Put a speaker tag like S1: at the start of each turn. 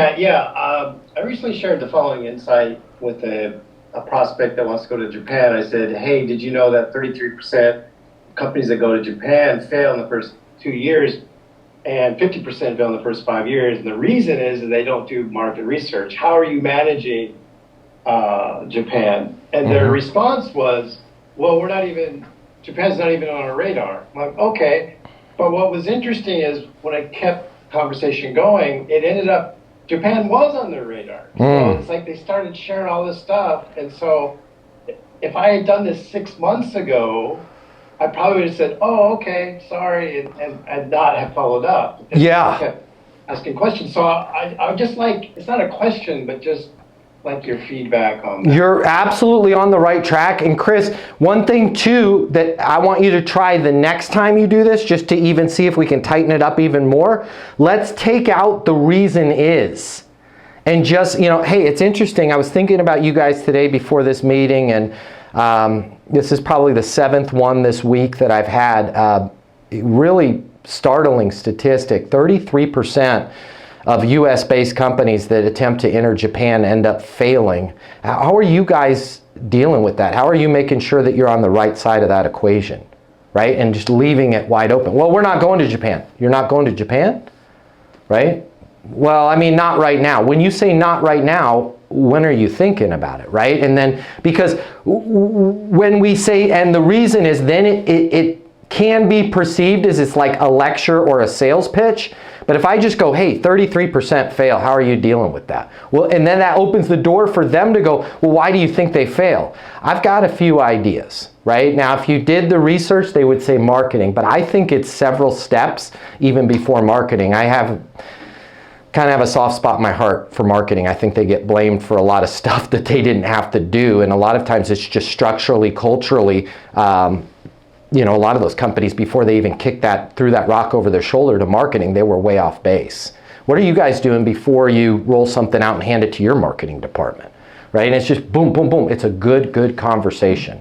S1: I recently shared the following insight with a prospect that wants to go to Japan. I said, hey, did you know that 33% of companies that go to Japan fail in the first 2 years and 50% fail in the first 5 years? And the reason is that they don't do market research. How are you managing Japan? And their response was, well, Japan's not even on our radar. I'm like, okay. But what was interesting is when I kept the conversation going, it ended up Japan was on their radar. So it's like they started sharing all this stuff. And so if I had done this 6 months ago, I probably would have said, oh, okay, sorry, and not have followed up. And I kept asking questions. So I just like, it's not a question, but just like your feedback on that.
S2: You're absolutely on the right track. And Chris, one thing too that I want you to try the next time you do this, just to even see if we can tighten it up even more, let's take out the reason is. And just, hey, it's interesting. I was thinking about you guys today before this meeting, and this is probably the 7th one this week that I've had. Really startling statistic, 33% of US-based companies that attempt to enter Japan end up failing. How are you guys dealing with that? How are you making sure that you're on the right side of that equation, right? And just leaving it wide open. Well, we're not going to Japan. You're not going to Japan, right? Well, I mean, not right now. When you say not right now, when are you thinking about it, right? And then, because when we say, and the reason is, then it can be perceived as it's like a lecture or a sales pitch. But if I just go, hey, 33% fail, how are you dealing with that? Well, and then that opens the door for them to go, well, why do you think they fail? I've got a few ideas, right? Now, if you did the research, they would say marketing, but I think it's several steps even before marketing. I kind of have a soft spot in my heart for marketing. I think they get blamed for a lot of stuff that they didn't have to do. And a lot of times it's just structurally, culturally, a lot of those companies, before they even threw that rock over their shoulder to marketing, they were way off base. What are you guys doing before you roll something out and hand it to your marketing department, right? And it's just boom, boom, boom. It's a good conversation.